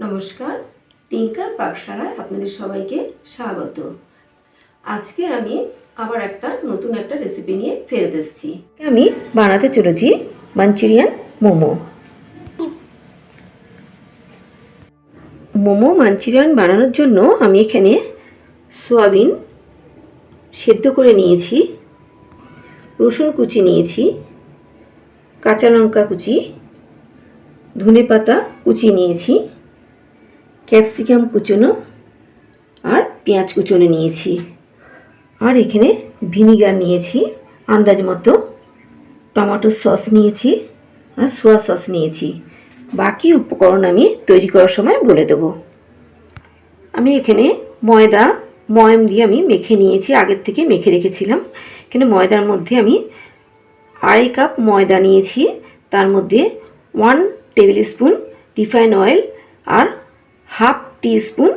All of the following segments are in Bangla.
নমস্কার, টিঙ্কার পাকশালায় আপনাদের সবাইকে স্বাগত। আজকে আমি আবার নতুন একটা রেসিপি নিয়ে ফেরত এসেছি। আমি বানাতে চলেছি মাঞ্চুরিয়ান মোমো। মাঞ্চুরিয়ান বানানোর জন্য আমি এখানে সয়াবিন সেদ্ধ করে নিয়েছি, রসুন কুচি নিয়েছি, কাঁচা লঙ্কা কুচি, ধনেপাতা কুচি নিয়েছি, ক্যাপসিকাম কুচনো আর পেঁয়াজ কুচনো নিয়েছি। আর এখানে ভিনিগার নিয়েছি আন্দাজ মতো, টমেটো সস নিয়েছি আর সোয়া সস নিয়েছি। বাকি উপকরণ আমি তৈরি করার সময় বলে দেব। আমি এখানে ময়ম দিয়ে আমি মেখে নিয়েছি, আগের থেকে মেখে রেখেছিলাম। এখানে ময়দার মধ্যে আমি 2.5 কাপ ময়দা নিয়েছি, তার মধ্যে 1 টেবিল স্পুন রিফাইন অয়েল আর 1/2 টিস্পুন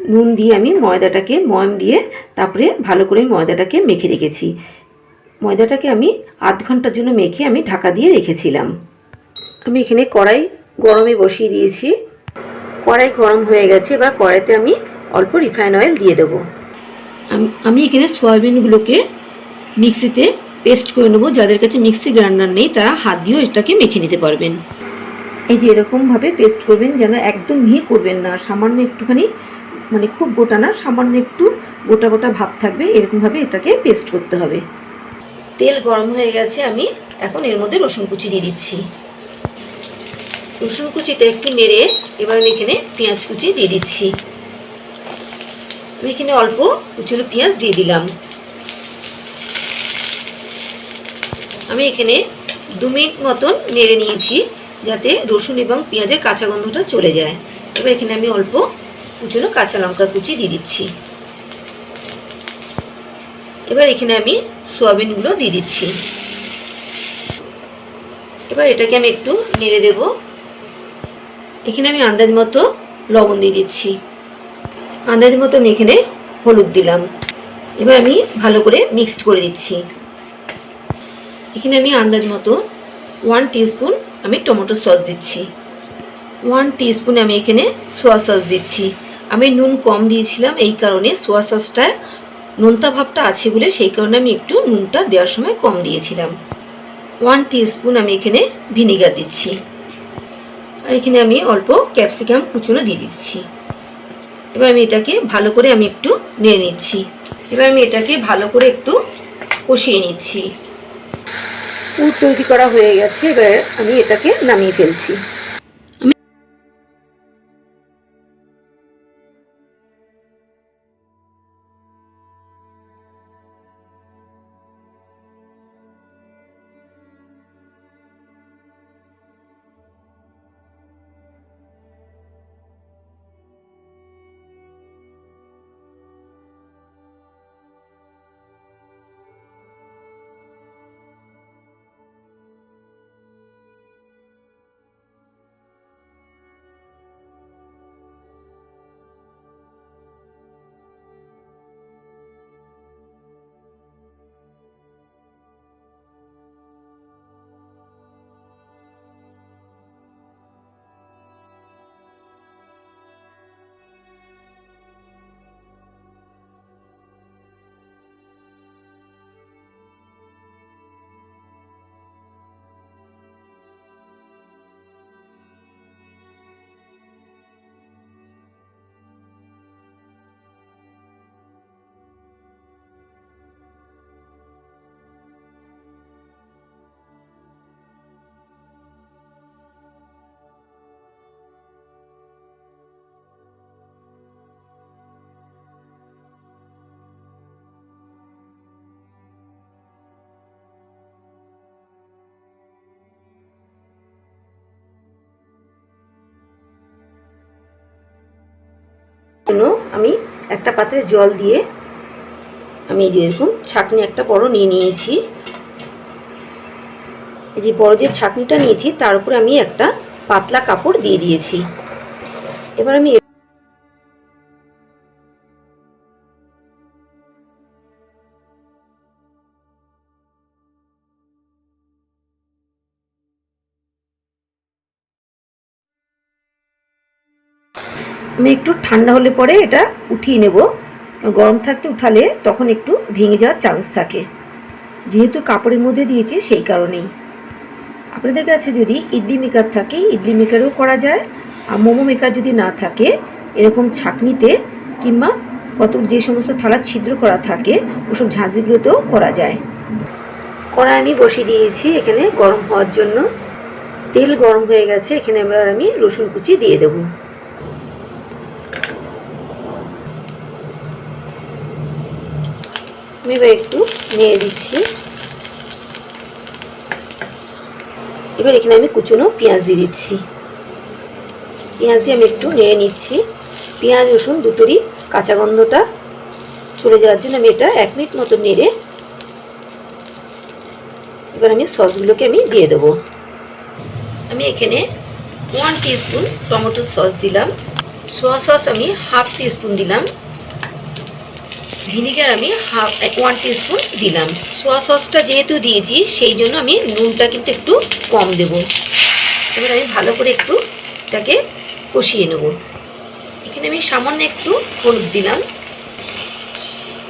নুন দিয়ে আমি ময়দাটাকে ময়ম দিয়ে তারপরে ভালো করে ময়দাটাকে মেখে রেখেছি। ময়দাটাকে আমি আধ ঘন্টার জন্য মেখে আমি ঢাকা দিয়ে রেখেছিলাম। আমি এখানে কড়াই গরমে বসিয়ে দিয়েছি। কড়াই গরম হয়ে গেছে, এবার কড়াইতে আমি অল্প রিফাইন অয়েল দিয়ে দেবো। আমি এখানে সয়াবিনগুলোকে মিক্সিতে পেস্ট করে নেবো। যাদের কাছে মিক্সি গ্রাইন্ডার নেই তারা হাত দিয়েও এটাকে মেখে নিতে পারবেন। এই যে এরকমভাবে পেস্ট করবেন, যেন একদম মিহি করবেন না, সামান্য একটুখানি, মানে খুব গোটা না, সামান্য একটু গোটা গোটা ভাব থাকবে, এরকমভাবে এটাকে পেস্ট করতে হবে। তেল গরম হয়ে গেছে, আমি এখন এর মধ্যে রসুন কুচি দিয়ে দিচ্ছি। রসুন কুচিটা একটু নেড়ে এবার আমি এখানে পেঁয়াজ কুচি দিয়ে দিচ্ছি। আমি এখানে অল্প কুচনো পেঁয়াজ দিয়ে দিলাম। আমি এখানে 2 মিনিট মতন নেড়ে নিয়েছি যাতে রসুন এবং পেঁয়াজের কাঁচা গন্ধটা চলে যায়। এবার এখানে আমি অল্প কুচনো কাঁচা লঙ্কা কুচি দিয়ে দিচ্ছি। এবার এখানে আমি সয়াবিনগুলো দিয়ে দিচ্ছি। এবার এটাকে আমি একটু নেড়ে দেব। এখানে আমি আন্দাজ মতো লবণ দিয়ে দিচ্ছি, আন্দাজ মতো আমি এখানে হলুদ দিলাম। এবার আমি ভালো করে মিক্সড করে দিচ্ছি। এখানে আমি আন্দাজ মতো 1 টিস্পুন আমি টমেটো সস দিচ্ছি। 1 টিস্পুন আমি এখানে সোয়া সস দিচ্ছি। আমি নুন কম দিয়েছিলাম, এই কারণে সোয়া সসটা নোনতা ভাবটা আছে বলে সেই কারণে আমি একটু নুনটা দেওয়ার সময় কম দিয়েছিলাম। 1 টিস্পুন আমি এখানে ভিনিগার দিচ্ছি। আর এখানে আমি অল্প ক্যাপসিকাম কুচনো দিয়ে দিচ্ছি। এবার আমি এটাকে ভালো করে আমি একটু নেড়ে নিচ্ছি। এবার আমি এটাকে ভালো করে একটু কষিয়ে নিচ্ছি। পুর তৈরি করা হয়ে গেছে, এবার আমি এটাকে নামিয়ে ফেলছি। আমি একটা পাত্রে জল দিয়ে আমি এই যে এরকম ছাঁকনি একটা বড় নিয়ে নিয়েছি। এই যে বড় যে ছাঁকনিটা নিয়েছি তার উপরে আমি একটা পাতলা কাপড় দিয়ে দিয়েছি। এবার আমি আমি একটু ঠান্ডা হলে পরে এটা উঠিয়ে নেব। গরম থাকতে উঠালে তখন একটু ভেঙে যাওয়ার চান্স থাকে, যেহেতু কাপড়ের মধ্যে দিয়েছি সেই কারণেই। আপনাদের কাছে যদি ইডলি মেকার থাকে ইডলি মেকারেও করা যায়, আর মোমো মেকার যদি না থাকে এরকম ছাঁকনিতে কিংবা কত যে সমস্ত থালা ছিদ্র করা থাকে ওসব ঝাঁঝরিগুলোতেও করা যায়। কড়াই আমি বসিয়ে দিয়েছি এখানে গরম হওয়ার জন্য। তেল গরম হয়ে গেছে, এখানে এবার আমি রসুন কুচি দিয়ে দেব। আমি এবার একটু নেড়ে দিচ্ছি। এবার এখানে আমি কুচনো পেঁয়াজ দিয়ে দিচ্ছি। পেঁয়াজ দিয়ে আমি একটু নেড়ে নিচ্ছি। পেঁয়াজ রসুন দুটোরই কাঁচা গন্ধটা চলে যাওয়ার জন্য আমি এটা 1 মিনিট মতো নেড়ে এবার আমি সসগুলোকে আমি দিয়ে দেবো। আমি এখানে 1 টিস্পুন টমেটো সস দিলাম, সোয়া সস আমি 1/2 টিস্পুন দিলাম, ভিনিগার আমি 1 টিস্পুন দিলাম। সোয়া সসটা যেহেতু দিয়েছি সেই জন্য আমি নুনটা কিন্তু একটু কম দেব। এবার আমি ভালো করে একটু এটাকে কষিয়ে নেব। এখানে আমি সামান্য একটু হলুদ দিলাম,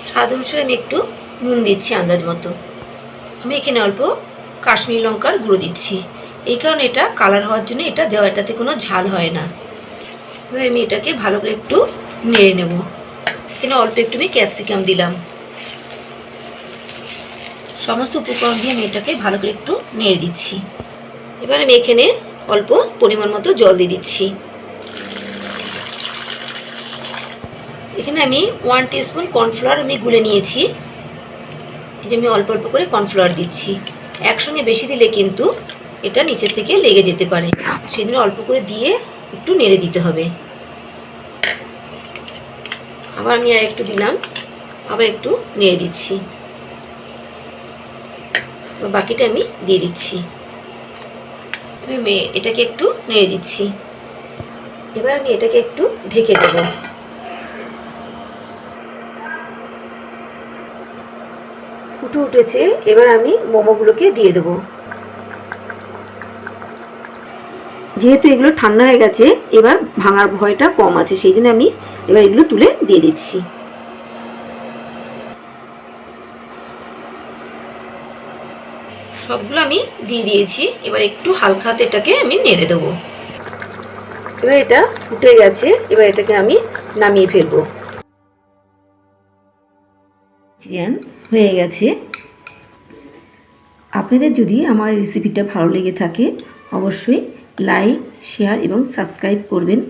স্বাদ অনুসারে আমি একটু নুন দিচ্ছি আন্দাজ মতো। আমি এখানে অল্প কাশ্মীরি লঙ্কার গুঁড়ো দিচ্ছি, এই কারণে এটা কালার হওয়ার জন্য এটা দেওয়া, এটাতে কোনো ঝাল হয় না। এবার আমি এটাকে ভালো করে একটু নেড়ে নেব। এখানে অল্প একটু আমি ক্যাপসিকাম দিলাম। সমস্ত উপকরণ দিয়ে আমি এটাকে ভালো করে একটু নেড়ে দিচ্ছি। এবার আমি এখানে অল্প পরিমাণ মতো জল দিয়ে দিচ্ছি। এখানে আমি 1 টিস্পুন কর্নফ্লাওয়ার আমি গুলে নিয়েছি। এই যে আমি অল্প অল্প করে কর্নফ্লাওয়ার দিচ্ছি। একসঙ্গে বেশি দিলে কিন্তু এটা নিচের থেকে লেগে যেতে পারে, সেই জন্য অল্প করে দিয়ে একটু নেড়ে দিতে হবে। আবার আমি আর একটু দিলাম, আবার একটু নেড়ে দিচ্ছি, বাকিটা আমি দিয়ে দিচ্ছি। এটাকে একটু নেড়ে দিচ্ছি। এবার আমি এটাকে একটু ঢেকে দেব। উঠেছে, এবার আমি মোমোগুলোকে দিয়ে দেবো। যেহেতু এগুলো ঠান্ডা হয়ে গেছে এবার ভাঙার ভয়টা কম আছে, সেই জন্য আমি এবার এগুলো তুলে দিয়ে দিচ্ছি। সবগুলো আমি দিয়ে দিয়েছি। এবার একটু হালকা হাতে এটাকে আমি নেড়ে দেবো। এবার এটা ফুটে গেছে, এবার এটাকে আমি নামিয়ে ফেলবো। চিকেন হয়ে গেছে। আপনাদের যদি আমার রেসিপিটা ভালো লেগে থাকে অবশ্যই লাইক, শেয়ার এবং সাবস্ক্রাইব করবেন।